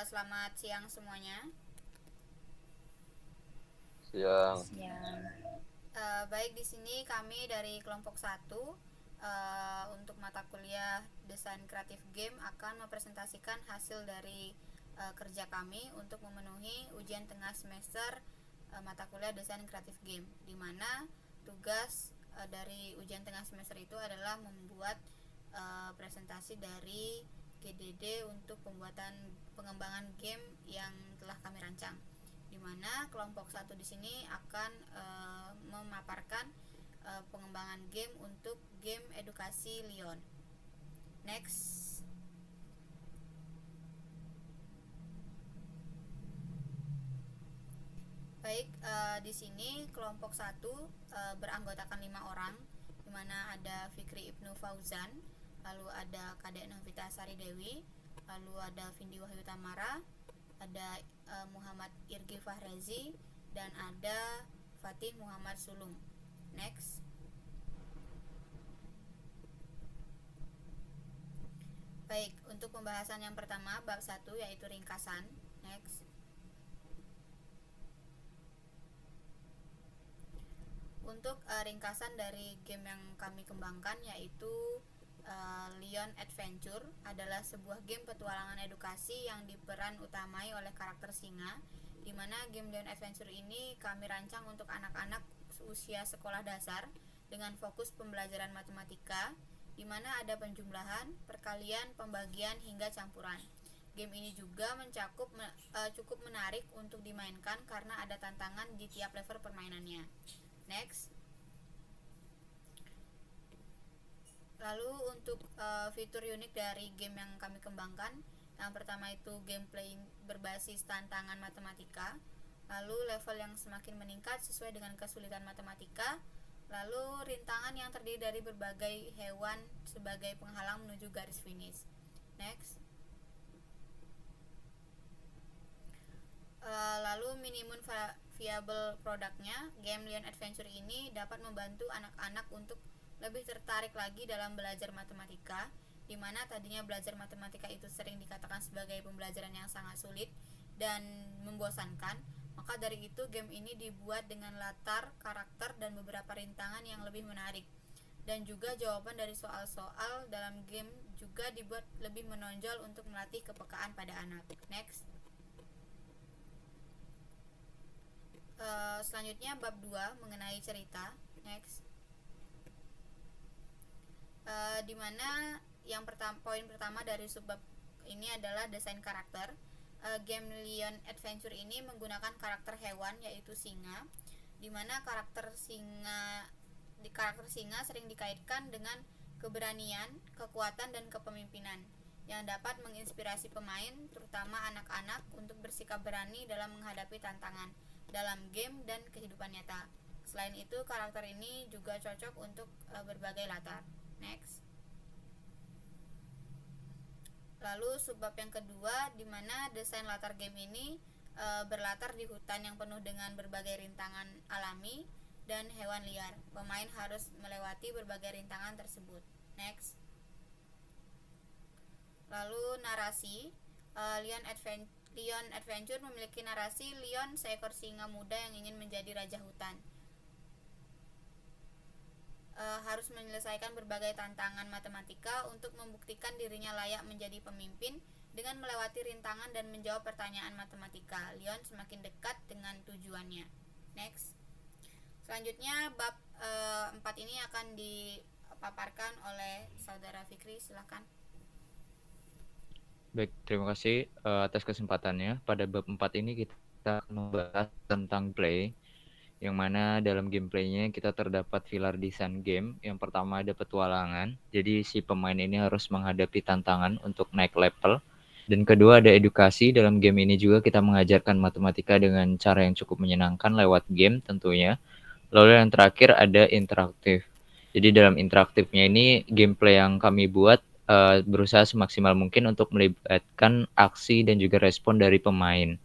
Selamat siang semuanya. Siang. Baik, di sini kami dari kelompok 1 untuk mata kuliah Desain Kreatif Game akan mempresentasikan hasil dari kerja kami untuk memenuhi ujian tengah semester mata kuliah Desain Kreatif Game, di mana tugas dari ujian tengah semester itu adalah membuat presentasi dari GDD untuk pengembangan game yang telah kami rancang, di mana kelompok 1 di sini akan memaparkan pengembangan game untuk game edukasi Lyon. Next. Baik, di sini kelompok 1 beranggotakan 5 orang, di mana ada Fikri Ibnu Fauzan, lalu ada Kadek Novita Sari Dewi, lalu ada Vindi Wahyu Tamara, ada Muhammad Irgi Fahrezi, dan ada Fatih Muhammad Sulung. Next. Baik, untuk pembahasan yang pertama bab 1 yaitu ringkasan. Next. Untuk ringkasan dari game yang kami kembangkan yaitu Lyon Adventure adalah sebuah game petualangan edukasi yang diperan utamai oleh karakter singa, di mana game Lyon Adventure ini kami rancang untuk anak-anak usia sekolah dasar dengan fokus pembelajaran matematika, di mana ada penjumlahan, perkalian, pembagian hingga campuran. Game ini juga cukup menarik untuk dimainkan karena ada tantangan di tiap level permainannya. Next. Lalu untuk fitur unik dari game yang kami kembangkan, yang pertama itu gameplay berbasis tantangan matematika, lalu level yang semakin meningkat sesuai dengan kesulitan matematika, lalu rintangan yang terdiri dari berbagai hewan sebagai penghalang menuju garis finish. Next. Lalu minimum viable produknya, game Lyon Adventure ini dapat membantu anak-anak untuk lebih tertarik lagi dalam belajar matematika, di mana tadinya belajar matematika itu sering dikatakan sebagai pembelajaran yang sangat sulit dan membosankan. Maka dari itu game ini dibuat dengan latar, karakter, dan beberapa rintangan yang lebih menarik. Dan juga jawaban dari soal-soal dalam game juga dibuat lebih menonjol untuk melatih kepekaan pada anak. Next. Selanjutnya bab 2 mengenai cerita. Next. Dimana poin pertama dari subbab ini adalah desain karakter. Game Lyon Adventure ini menggunakan karakter hewan yaitu singa, dimana karakter singa sering dikaitkan dengan keberanian, kekuatan, dan kepemimpinan yang dapat menginspirasi pemain, terutama anak-anak, untuk bersikap berani dalam menghadapi tantangan dalam game dan kehidupan nyata. Selain itu, karakter ini juga cocok untuk berbagai latar. Next. Lalu subbab yang kedua, di mana desain latar game ini berlatar di hutan yang penuh dengan berbagai rintangan alami dan hewan liar. Pemain harus melewati berbagai rintangan tersebut. Next. Lalu narasi, Lyon Adventure memiliki narasi Lyon, seekor singa muda yang ingin menjadi raja hutan, harus menyelesaikan berbagai tantangan matematika untuk membuktikan dirinya layak menjadi pemimpin. Dengan melewati rintangan dan menjawab pertanyaan matematika, Lyon semakin dekat dengan tujuannya. Next. Selanjutnya bab 4 ini akan dipaparkan oleh saudara Fikri, silakan. Baik, terima kasih atas kesempatannya. Pada bab 4 ini kita akan membahas tentang play, yang mana dalam gameplaynya kita terdapat pilar desain game. Yang pertama ada petualangan, jadi si pemain ini harus menghadapi tantangan untuk naik level. Dan kedua ada edukasi, dalam game ini juga kita mengajarkan matematika dengan cara yang cukup menyenangkan lewat game tentunya. Lalu yang terakhir ada interaktif. Jadi dalam interaktifnya ini gameplay yang kami buat berusaha semaksimal mungkin untuk melibatkan aksi dan juga respon dari pemain.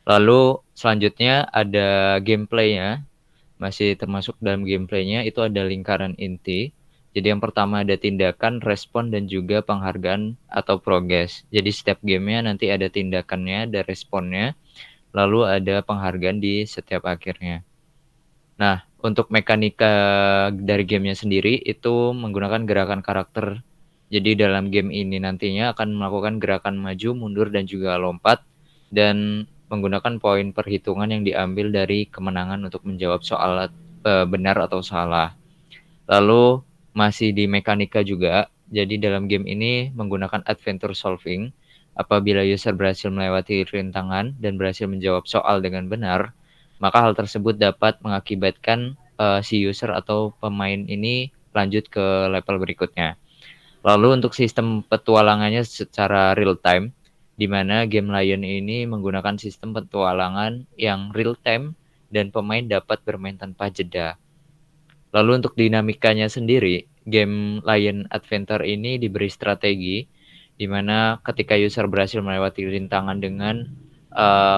Lalu selanjutnya ada gameplaynya, masih termasuk dalam gameplaynya itu ada lingkaran inti. Jadi yang pertama ada tindakan, respon, dan juga penghargaan atau progres. Jadi setiap gamenya nanti ada tindakannya, ada responnya, lalu ada penghargaan di setiap akhirnya. Nah, untuk mekanika dari gamenya sendiri itu menggunakan gerakan karakter. Jadi dalam game ini nantinya akan melakukan gerakan maju, mundur, dan juga lompat, dan menggunakan poin perhitungan yang diambil dari kemenangan untuk menjawab soal benar atau salah. Lalu masih di mekanika juga. Jadi dalam game ini menggunakan adventure solving. Apabila user berhasil melewati rintangan dan berhasil menjawab soal dengan benar, maka hal tersebut dapat mengakibatkan si user atau pemain ini lanjut ke level berikutnya. Lalu untuk sistem petualangannya secara real time, di mana game Lion ini menggunakan sistem petualangan yang real time dan pemain dapat bermain tanpa jeda. Lalu untuk dinamikanya sendiri, game Lion Adventure ini diberi strategi, di mana ketika user berhasil melewati rintangan dengan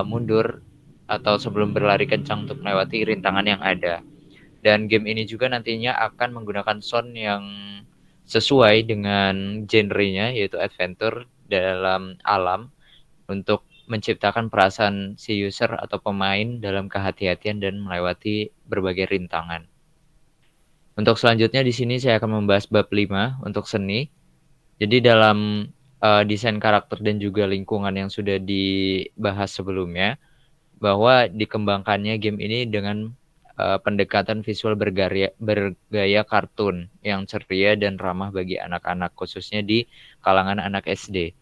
mundur atau sebelum berlari kencang untuk melewati rintangan yang ada. Dan game ini juga nantinya akan menggunakan sound yang sesuai dengan genrenya, yaitu adventure dalam alam, untuk menciptakan perasaan si user atau pemain dalam kehati-hatian dan melewati berbagai rintangan. Untuk selanjutnya di sini saya akan membahas bab 5 untuk seni. Jadi dalam desain karakter dan juga lingkungan yang sudah dibahas sebelumnya, bahwa dikembangkannya game ini dengan pendekatan visual bergaya kartun yang ceria dan ramah bagi anak-anak, khususnya di kalangan anak SD.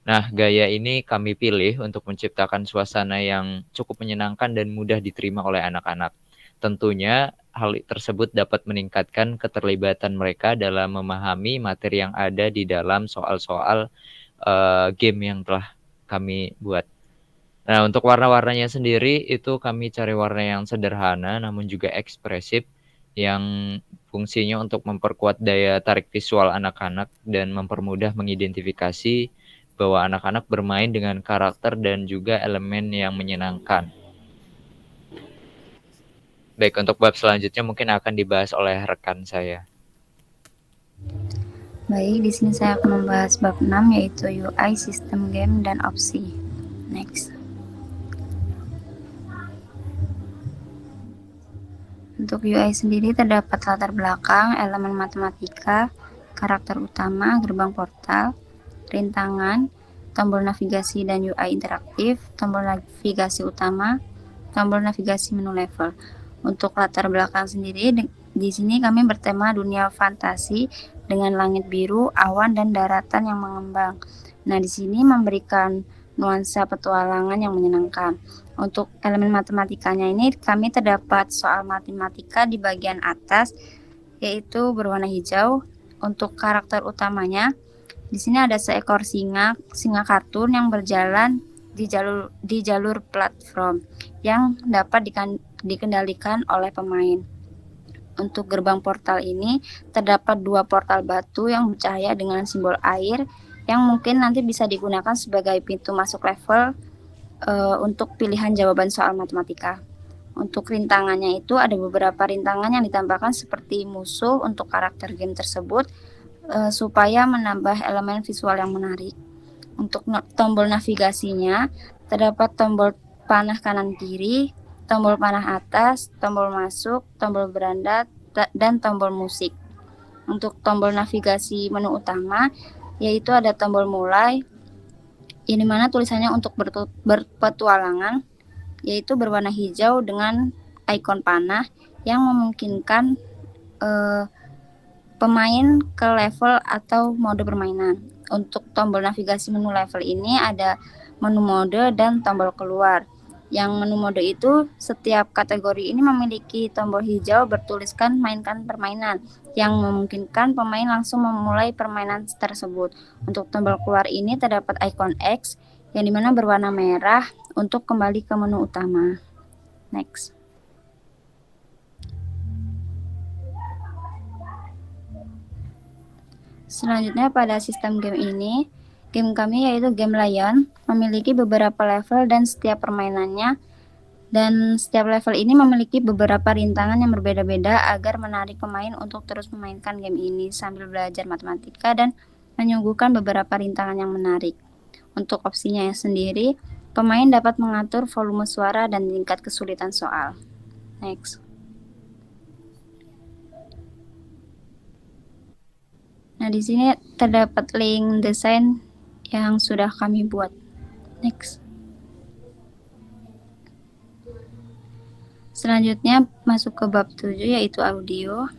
Nah, gaya ini kami pilih untuk menciptakan suasana yang cukup menyenangkan dan mudah diterima oleh anak-anak. Tentunya hal tersebut dapat meningkatkan keterlibatan mereka dalam memahami materi yang ada di dalam soal-soal game yang telah kami buat. Nah, untuk warna-warnanya sendiri itu kami cari warna yang sederhana namun juga ekspresif, yang fungsinya untuk memperkuat daya tarik visual anak-anak dan mempermudah mengidentifikasi bahwa anak-anak bermain dengan karakter dan juga elemen yang menyenangkan. Baik, untuk bab selanjutnya mungkin akan dibahas oleh rekan saya. Baik, di sini saya akan membahas bab 6 yaitu UI, sistem game, dan opsi. Next. Untuk UI sendiri terdapat latar belakang, elemen matematika, karakter utama, gerbang portal, rintangan, tombol navigasi dan UI interaktif, tombol navigasi utama, tombol navigasi menu level. Untuk latar belakang sendiri, di sini kami bertema dunia fantasi dengan langit biru, awan, dan daratan yang mengembang. Nah, di sini memberikan nuansa petualangan yang menyenangkan. Untuk elemen matematikanya ini kami terdapat soal matematika di bagian atas, yaitu berwarna hijau. Untuk karakter utamanya, di sini ada seekor singa kartun yang berjalan di jalur platform yang dapat dikendalikan oleh pemain. Untuk gerbang portal ini terdapat 2 portal batu yang bercahaya dengan simbol air yang mungkin nanti bisa digunakan sebagai pintu masuk level untuk pilihan jawaban soal matematika. Untuk rintangannya itu ada beberapa rintangan yang ditambahkan seperti musuh untuk karakter game tersebut supaya menambah elemen visual yang menarik. Untuk tombol navigasinya terdapat tombol panah kanan kiri, tombol panah atas, tombol masuk, tombol beranda, dan tombol musik. Untuk tombol navigasi menu utama yaitu ada tombol mulai, yang dimana tulisannya untuk berpetualangan, yaitu berwarna hijau dengan ikon panah yang memungkinkan pemain ke level atau mode permainan. Untuk tombol navigasi menu level ini ada menu mode dan tombol keluar. Yang menu mode itu setiap kategori ini memiliki tombol hijau bertuliskan mainkan permainan yang memungkinkan pemain langsung memulai permainan tersebut. Untuk tombol keluar ini terdapat ikon X yang dimana berwarna merah untuk kembali ke menu utama. Next. Selanjutnya pada sistem game ini, game kami yaitu game Lion memiliki beberapa level dan setiap permainannya Dan setiap level ini memiliki beberapa rintangan yang berbeda-beda agar menarik pemain untuk terus memainkan game ini sambil belajar matematika dan menyuguhkan beberapa rintangan yang menarik. Untuk opsinya yang sendiri, pemain dapat mengatur volume suara dan tingkat kesulitan soal. Next. Nah, di sini terdapat link desain yang sudah kami buat. Next. Selanjutnya masuk ke bab 7 yaitu audio.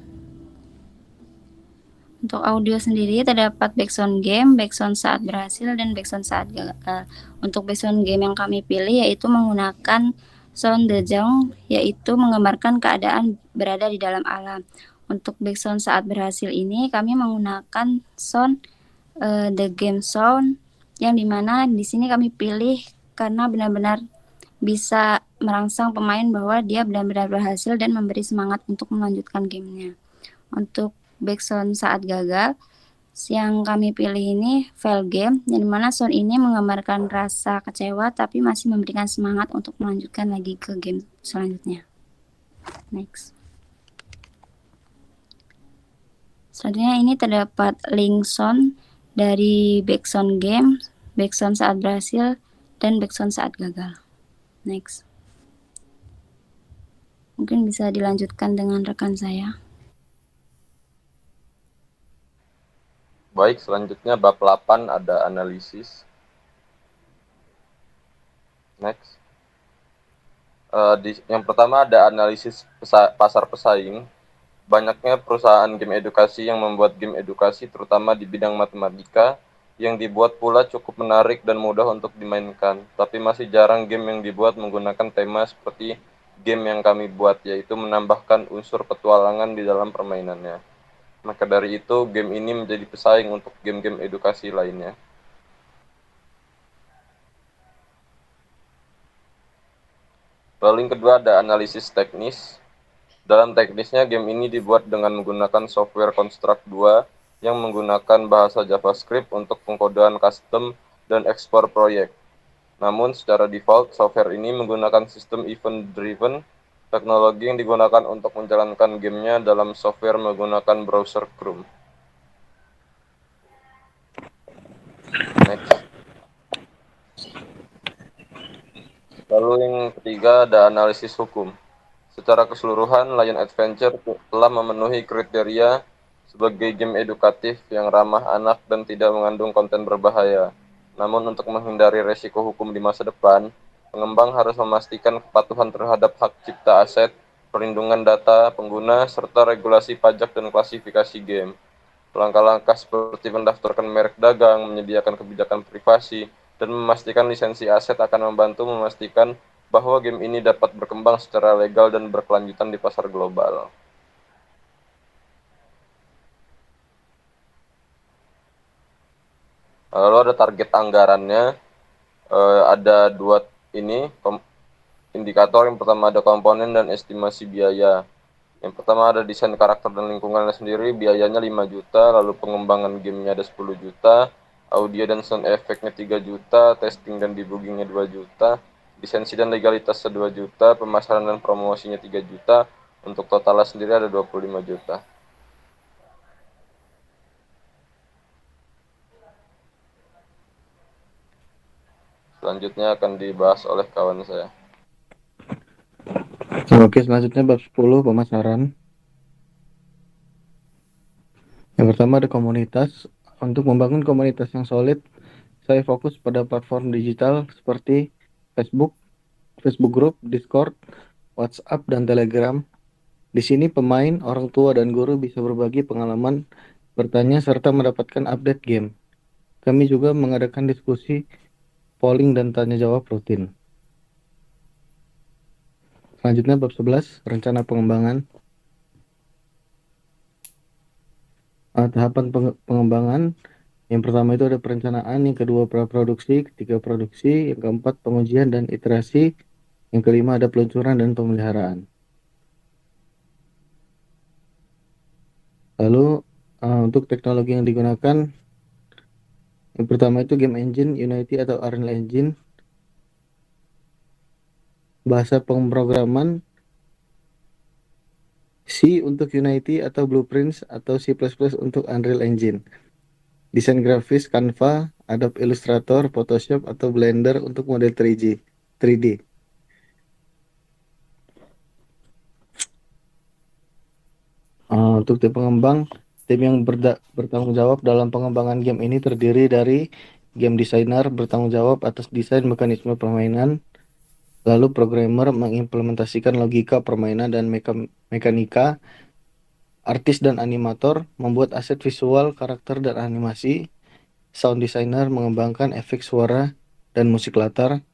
Untuk audio sendiri terdapat background game, background saat berhasil, dan background saat gagal. Untuk background game yang kami pilih yaitu menggunakan sound the Zone, yaitu menggambarkan keadaan berada di dalam alam. Untuk background saat berhasil ini kami menggunakan sound the game sound, yang dimana di sini kami pilih karena benar-benar bisa merangsang pemain bahwa dia benar-benar berhasil dan memberi semangat untuk melanjutkan gamenya. Untuk background saat gagal yang kami pilih ini fail game, yang dimana sound ini menggambarkan rasa kecewa tapi masih memberikan semangat untuk melanjutkan lagi ke game selanjutnya. Next. Selanjutnya ini terdapat link sound dari background game, background saat berhasil, dan background saat gagal. Next. Mungkin bisa dilanjutkan dengan rekan saya. Baik, selanjutnya bab 8 ada analisis. Next. Yang pertama ada analisis pasar pesaing. Banyaknya perusahaan game edukasi yang membuat game edukasi terutama di bidang matematika yang dibuat pula cukup menarik dan mudah untuk dimainkan. Tapi masih jarang game yang dibuat menggunakan tema seperti game yang kami buat, yaitu menambahkan unsur petualangan di dalam permainannya. Maka dari itu, game ini menjadi pesaing untuk game-game edukasi lainnya. Lalu yang kedua ada analisis teknis. Dalam teknisnya, game ini dibuat dengan menggunakan software Construct 2 yang menggunakan bahasa JavaScript untuk pengkodean custom dan ekspor proyek. Namun, secara default, software ini menggunakan sistem event-driven, teknologi yang digunakan untuk menjalankan gamenya dalam software menggunakan browser Chrome. Next. Lalu yang ketiga ada analisis hukum. Secara keseluruhan, Lion Adventure telah memenuhi kriteria sebagai game edukatif yang ramah anak dan tidak mengandung konten berbahaya. Namun untuk menghindari resiko hukum di masa depan, pengembang harus memastikan kepatuhan terhadap hak cipta aset, perlindungan data pengguna, serta regulasi pajak dan klasifikasi game. Langkah-langkah seperti mendaftarkan merek dagang, menyediakan kebijakan privasi, dan memastikan lisensi aset akan membantu memastikan bahwa game ini dapat berkembang secara legal dan berkelanjutan di pasar global. Lalu ada target anggarannya, ada dua indikator. Yang pertama ada komponen dan estimasi biaya. Yang pertama ada desain karakter dan lingkungannya sendiri, biayanya 5 juta, lalu pengembangan gamenya ada 10 juta, audio dan sound effect-nya 3 juta, testing dan debuggingnya 2 juta, lisensi dan legalitasnya 2 juta, pemasaran dan promosinya 3 juta, untuk totalnya sendiri ada 25 juta. Selanjutnya akan dibahas oleh kawan saya. Oke, selanjutnya bab 10 pemasaran. Yang pertama ada komunitas. Untuk membangun komunitas yang solid, saya fokus pada platform digital seperti Facebook, Facebook Group, Discord, WhatsApp, dan Telegram. Di sini pemain, orang tua, dan guru bisa berbagi pengalaman, bertanya, serta mendapatkan update game. Kami juga mengadakan diskusi, polling, dan tanya jawab rutin. Selanjutnya bab 11, rencana pengembangan. Tahapan pengembangan. Yang pertama itu ada perencanaan, yang kedua praproduksi, ketiga produksi, yang keempat pengujian dan iterasi, yang kelima ada peluncuran dan pemeliharaan. Lalu untuk teknologi yang digunakan, yang pertama itu game engine, Unity atau Unreal Engine. bahasa pemrograman C untuk Unity atau Blueprints atau C++ untuk Unreal Engine. Desain grafis Canva, Adobe Illustrator, Photoshop atau Blender untuk model 3D. Untuk tim pengembang, tim yang bertanggung jawab dalam pengembangan game ini terdiri dari game designer bertanggung jawab atas desain mekanisme permainan, lalu programmer mengimplementasikan logika permainan dan mekanika, artis dan animator membuat aset visual, karakter dan animasi, sound designer mengembangkan efek suara dan musik latar,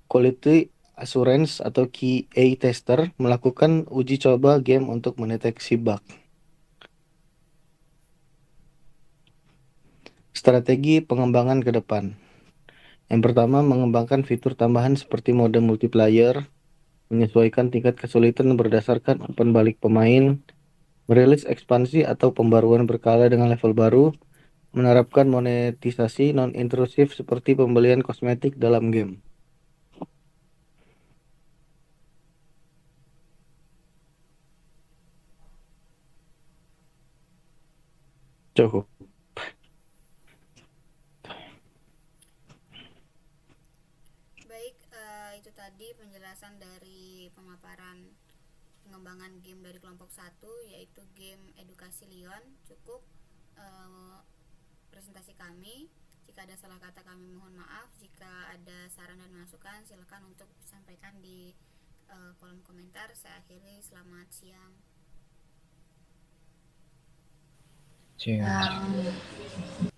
quality assurance atau QA tester melakukan uji coba game untuk mendeteksi bug. Strategi pengembangan ke depan. Yang pertama, mengembangkan fitur tambahan seperti mode multiplayer, menyesuaikan tingkat kesulitan berdasarkan umpan balik pemain, merilis ekspansi atau pembaruan berkala dengan level baru, menerapkan monetisasi non-intrusif seperti pembelian kosmetik dalam game. Cukup. Baik, itu tadi penjelasan dari pemaparan pengembangan game dari kelompok 1, yaitu game edukasi Leon. Cukup presentasi kami. Jika ada salah kata kami mohon maaf. Jika ada saran dan masukan silakan untuk disampaikan di kolom komentar. Saya akhiri, selamat siang. Siap.